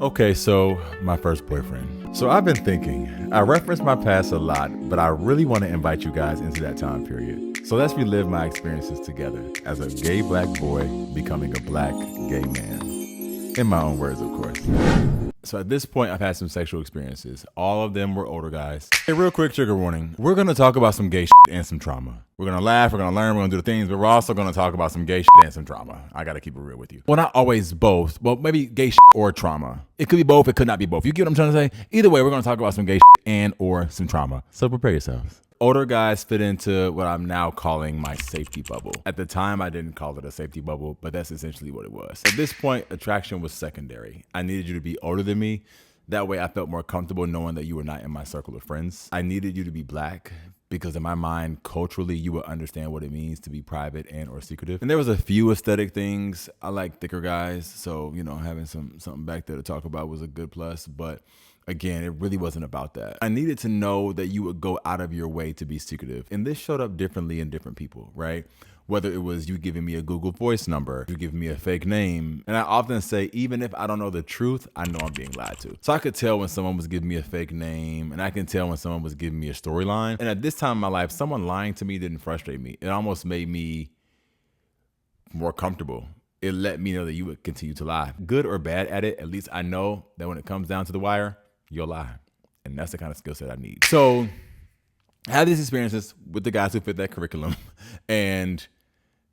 Okay, so my first boyfriend. So I've been thinking, I reference my past a lot, but I really want to invite you guys into that time period. So let's relive my experiences together as a gay black boy becoming a black gay man. In my own words, of course. So at this point, I've had some sexual experiences. All of them were older guys. Hey, real quick trigger warning. We're going to talk about some gay shit and some trauma. We're going to laugh, we're going to learn, we're going to do the things, but we're also going to talk about some gay shit and some trauma. I got to keep it real with you. Well, not always both. Well, maybe gay shit or trauma. It could be both, it could not be both. You get what I'm trying to say? Either way, we're going to talk about some gay shit and or some trauma. So prepare yourselves. Older guys fit into what I'm now calling my safety bubble. At the time, I didn't call it a safety bubble, but that's essentially what it was. At this point, attraction was secondary. I needed you to be older than me. That way I felt more comfortable knowing that you were not in my circle of friends. I needed you to be black because in my mind, culturally, you would understand what it means to be private and or secretive. And there was a few aesthetic things. I like thicker guys. So, having something back there to talk about was a good plus. But again, it really wasn't about that. I needed to know that you would go out of your way to be secretive. And this showed up differently in different people, right? Whether it was you giving me a Google Voice number, you giving me a fake name. And I often say, even if I don't know the truth, I know I'm being lied to. So I could tell when someone was giving me a fake name, and I can tell when someone was giving me a storyline. And at this time in my life, someone lying to me didn't frustrate me. It almost made me more comfortable. It let me know that you would continue to lie. Good or bad at it, at least I know that when it comes down to the wire, you'll lie. And that's the kind of skill set I need. So I had these experiences with the guys who fit that curriculum. And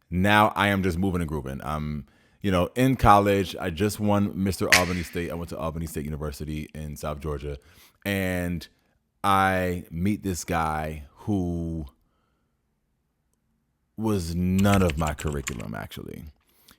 now I am just moving and grooving. I'm, in college, I just won Mr. Albany State. I went to Albany State University in South Georgia. And I meet this guy who was none of my curriculum, actually.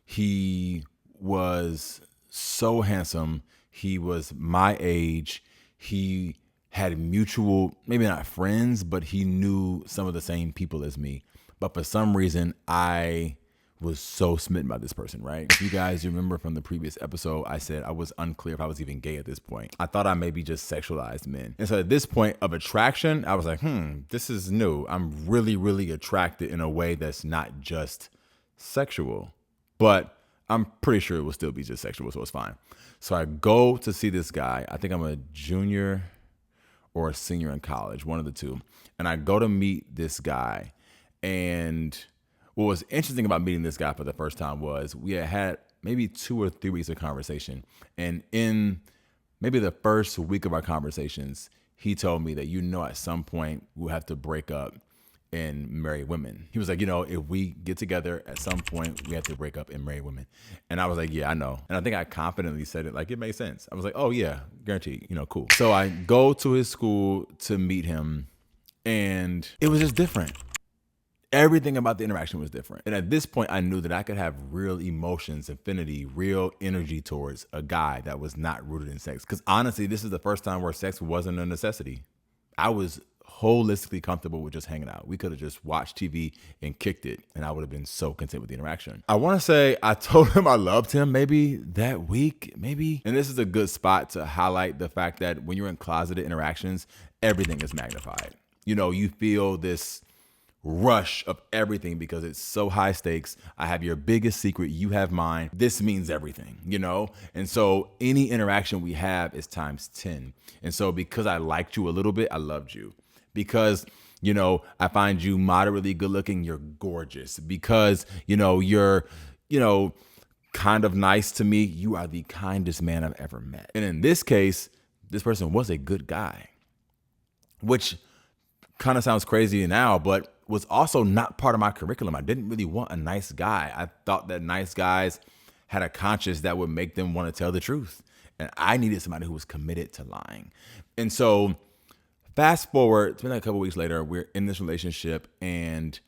He was so handsome. He was my age. He had mutual, maybe not friends, but he knew some of the same people as me. But for some reason, I was so smitten by this person, right? If you guys remember from the previous episode, I said I was unclear if I was even gay at this point. I thought I maybe just sexualized men. And so at this point of attraction, I was like, this is new. I'm really, really attracted in a way that's not just sexual. But I'm pretty sure it will still be just sexual, so it's fine. So I go to see this guy. I think I'm a junior or a senior in college, one of the two. And I go to meet this guy. And what was interesting about meeting this guy for the first time was we had maybe 2 or 3 weeks of conversation. And in maybe the first week of our conversations, he told me that, at some point we'll have to break up and marry women. He was like, if we get together at some point, we have to break up and marry women. And I was like, yeah, I know. And I think I confidently said it like it made sense. I was like, oh yeah, guaranteed, cool. So I go to his school to meet him and it was just different. Everything about the interaction was different. And at this point, I knew that I could have real emotions, affinity, real energy towards a guy that was not rooted in sex. Because honestly, this is the first time where sex wasn't a necessity. I was holistically comfortable with just hanging out. We could have just watched TV and kicked it, and I would have been so content with the interaction. I want to say I told him I loved him maybe that week, maybe. And this is a good spot to highlight the fact that when you're in closeted interactions, everything is magnified. You feel this rush of everything because it's so high stakes. I have your biggest secret, you have mine. This means everything, And so any interaction we have is times 10. And so because I liked you a little bit, I loved you. Because, I find you moderately good looking, you're gorgeous. Because, you're, kind of nice to me, you are the kindest man I've ever met. And in this case, this person was a good guy, which kind of sounds crazy now, but was also not part of my curriculum. I didn't really want a nice guy. I thought that nice guys had a conscience that would make them want to tell the truth. And I needed somebody who was committed to lying. And so fast forward, it's been like a couple weeks later, we're in this relationship and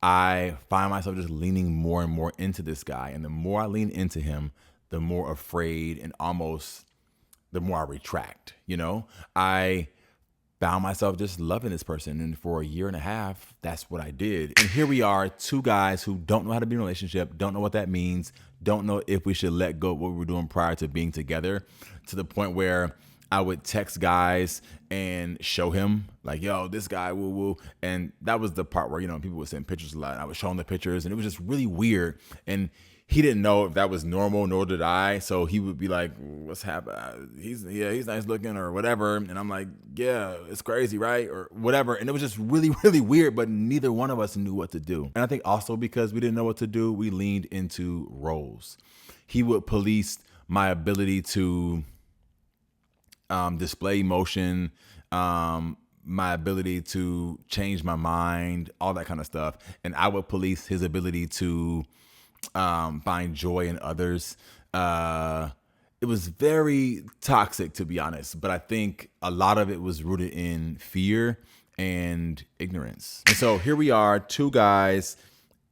I find myself just leaning more and more into this guy. And the more I lean into him, the more afraid and almost the more I retract, I found myself just loving this person. And for a year and a half, that's what I did. And here we are, 2 guys who don't know how to be in a relationship, don't know what that means, don't know if we should let go of what we were doing prior to being together, to the point where I would text guys and show him like, yo, this guy, woo woo. And that was the part where, people would send pictures a lot. And I was showing the pictures and it was just really weird. And he didn't know if that was normal, nor did I. So he would be like, "What's happening? He's nice looking or whatever." And I'm like, "Yeah, it's crazy, right?" Or whatever. And it was just really, really weird. But neither one of us knew what to do. And I think also because we didn't know what to do, we leaned into roles. He would police my ability to display emotion, my ability to change my mind, all that kind of stuff. And I would police his ability to find joy in others. It was very toxic, to be honest, but I think a lot of it was rooted in fear and ignorance. And so here we are, two guys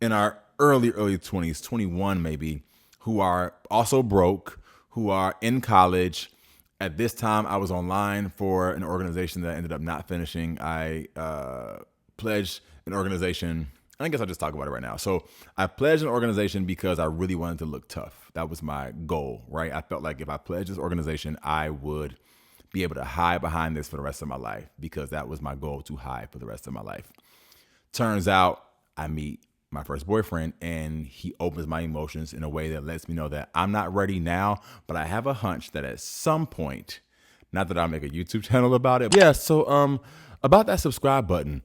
in our early 20s, 21 maybe, who are also broke, who are in college. At this time, I was online for an organization that I ended up not finishing. I pledged an organization. I guess I'll just talk about it right now. So I pledged an organization because I really wanted to look tough. That was my goal, right? I felt like if I pledged this organization, I would be able to hide behind this for the rest of my life, because that was my goal, to hide for the rest of my life. Turns out I meet my first boyfriend, and he opens my emotions in a way that lets me know that I'm not ready now, but I have a hunch that at some point, not that I'll make a YouTube channel about it. Yeah, so about that subscribe button,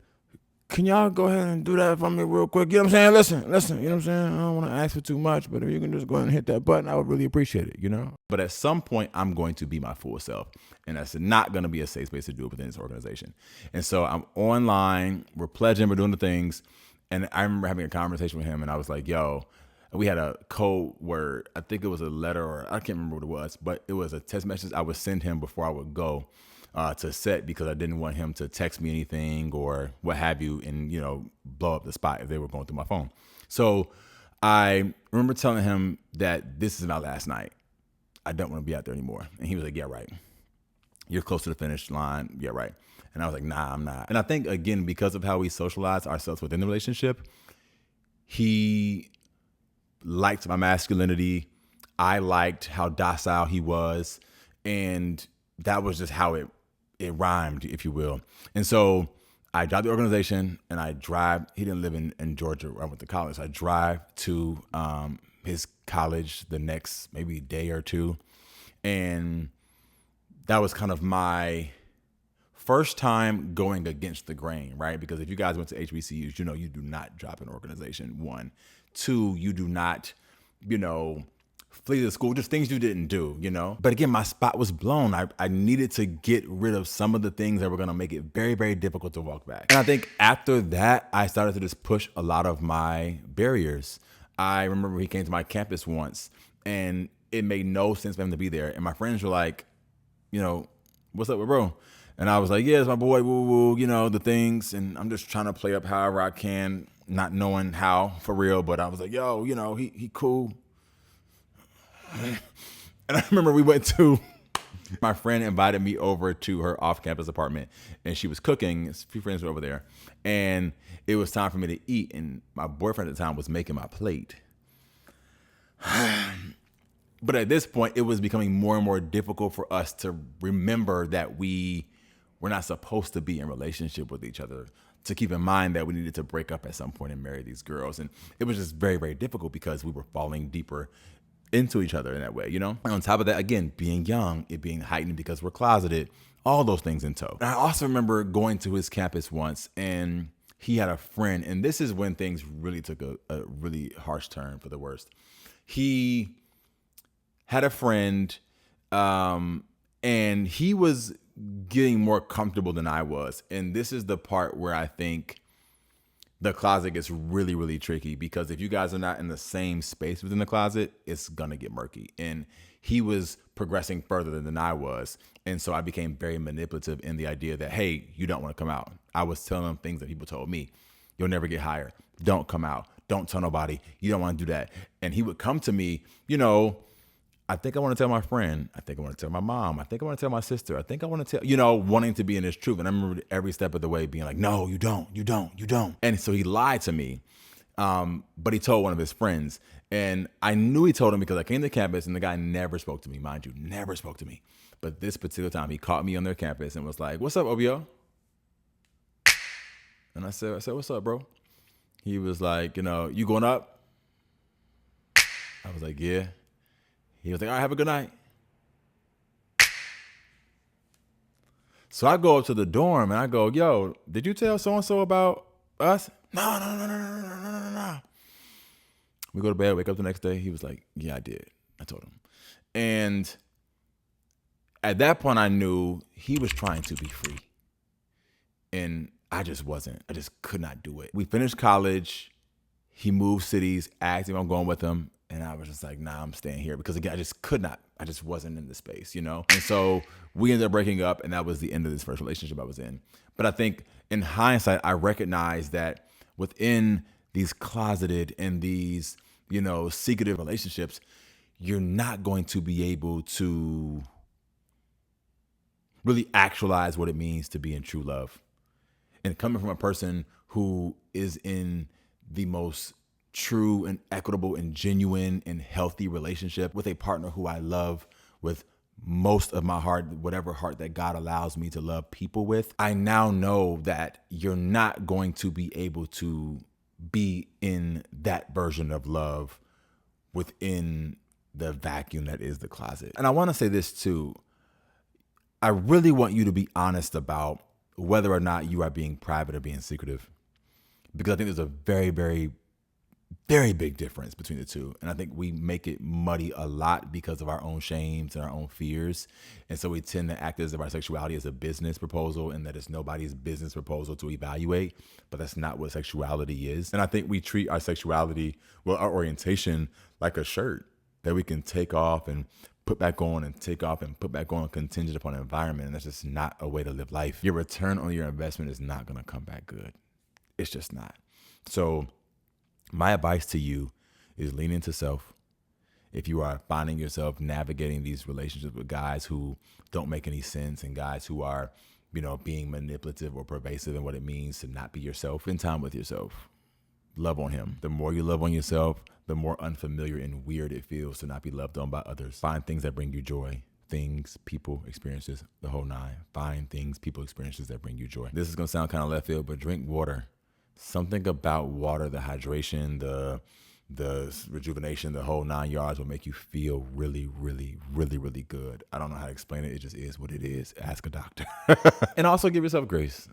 can y'all go ahead and do that for me real quick? You know what I'm saying? Listen, you know what I'm saying? I don't want to ask for too much, but if you can just go ahead and hit that button, I would really appreciate it, you know? But at some point, I'm going to be my full self, and that's not going to be a safe space to do it within this organization. And so I'm online, we're pledging, we're doing the things, and I remember having a conversation with him, and I was like, yo, we had a code word. I think it was a letter, or I can't remember what it was, but it was a text message I would send him before I would go to set, because I didn't want him to text me anything or what have you and, you know, blow up the spot if they were going through my phone. So I remember telling him that this is my last night. I don't want to be out there anymore. And he was like, yeah, right. You're close to the finish line. Yeah, right. And I was like, nah, I'm not. And I think, again, because of how we socialize ourselves within the relationship, he liked my masculinity. I liked how docile he was. And that was just how it rhymed, if you will. And so I dropped the organization and I drive. He didn't live in Georgia where I went to college. So I drive to his college the next maybe day or two. And that was kind of my first time going against the grain, right? Because if you guys went to HBCUs, you know, you do not drop an organization, one. Two, you do not, you know, flee to school, just things you didn't do, you know? But again, my spot was blown. I needed to get rid of some of the things that were gonna make it very, very difficult to walk back. And I think after that, I started to just push a lot of my barriers. I remember he came to my campus once, and it made no sense for him to be there. And my friends were like, you know, what's up with bro? And I was like, yeah, it's my boy, woo woo, you know, the things. And I'm just trying to play up however I can, not knowing how for real. But I was like, yo, you know, he cool. And I remember we went to, my friend invited me over to her off-campus apartment, and she was cooking. A few friends were over there, and it was time for me to eat. And my boyfriend at the time was making my plate. But at this point, it was becoming more and more difficult for us to remember that we were not supposed to be in relationship with each other, to keep in mind that we needed to break up at some point and marry these girls. And it was just very, very difficult because we were falling deeper into each other in that way, you know? And on top of that, again, being young, it being heightened because we're closeted, all those things in tow. And I also remember going to his campus once, and he had a friend, and this is when things really took a really harsh turn for the worst. He had a friend, and he was getting more comfortable than I was. And this is the part where I think the closet gets really, really tricky, because if you guys are not in the same space within the closet, it's going to get murky. And he was progressing further than I was. And so I became very manipulative in the idea that, hey, you don't want to come out. I was telling him things that people told me. You'll never get hired. Don't come out. Don't tell nobody. You don't want to do that. And he would come to me, you know, I think I want to tell my friend. I think I want to tell my mom. I think I want to tell my sister. I think I want to tell, you know, wanting to be in his truth. And I remember every step of the way being like, no, you don't, you don't, you don't. And so he lied to me, but he told one of his friends. And I knew he told him because I came to campus and the guy never spoke to me, mind you, never spoke to me. But this particular time, he caught me on their campus and was like, what's up, OBO? And I said, what's up, bro? He was like, you know, you going up? I was like, yeah. He was like, all right, have a good night. So I go up to the dorm and I go, yo, did you tell so-and-so about us? No. We go to bed, wake up the next day. He was like, yeah, I did. I told him. And at that point, I knew he was trying to be free. And I just wasn't. I just could not do it. We finished college. He moved cities, asked me if I'm going with him. And I was just like, nah, I'm staying here. Because again, I just could not. I just wasn't in the space, you know? And so we ended up breaking up, and that was the end of this first relationship I was in. But I think in hindsight, I recognize that within these closeted and these, you know, secretive relationships, you're not going to be able to really actualize what it means to be in true love. And coming from a person who is in the most true and equitable and genuine and healthy relationship with a partner who I love with most of my heart, whatever heart that God allows me to love people with, I now know that you're not going to be able to be in that version of love within the vacuum that is the closet. And I want to say this too. I really want you to be honest about whether or not you are being private or being secretive, because I think there's a very, very, very big difference between the two. And I think we make it muddy a lot because of our own shames and our own fears. And so we tend to act as if our sexuality is a business proposal and that it's nobody's business proposal to evaluate, but that's not what sexuality is. And I think we treat our sexuality, well, our orientation, like a shirt that we can take off and put back on and take off and put back on contingent upon the environment. And that's just not a way to live life. Your return on your investment is not going to come back good. It's just not. So my advice to you is lean into self. If you are finding yourself navigating these relationships with guys who don't make any sense and guys who are, you know, being manipulative or pervasive in what it means to not be yourself, spend time with yourself. Love on him. The more you love on yourself, the more unfamiliar and weird it feels to not be loved on by others. Find things that bring you joy. Things, people, experiences, the whole nine. Find things, people, experiences that bring you joy. This is going to sound kind of left field, but drink water. Something about water, the hydration, the rejuvenation, the whole 9 yards will make you feel really, really, really, really good. I don't know how to explain it. It just is what it is. Ask a doctor. And also give yourself grace.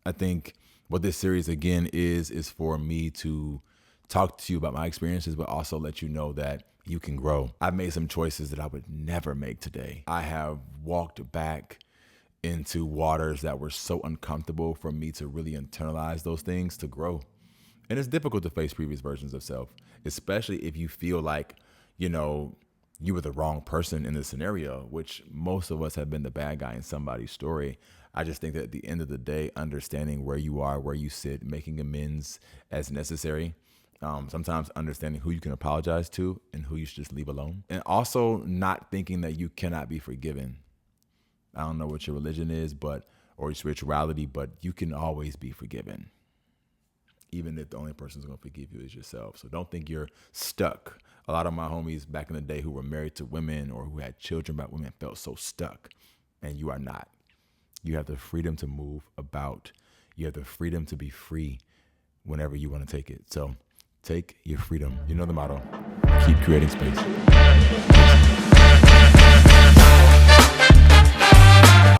I think what this series, again, is for me to talk to you about my experiences, but also let you know that you can grow. I've made some choices that I would never make today. I have walked back into waters that were so uncomfortable for me to really internalize those things to grow. And it's difficult to face previous versions of self, especially if you feel like, you know, you were the wrong person in the scenario, which most of us have been the bad guy in somebody's story. I just think that at the end of the day, understanding where you are, where you sit, making amends as necessary. Sometimes understanding who you can apologize to and who you should just leave alone. And also not thinking that you cannot be forgiven. I don't know what your religion is, or your spirituality, but you can always be forgiven, even if the only person who's going to forgive you is yourself. So don't think you're stuck. A lot of my homies back in the day who were married to women or who had children by women felt so stuck, and you are not. You have the freedom to move about. You have the freedom to be free whenever you want to take it. So take your freedom. You know the motto. Keep creating space.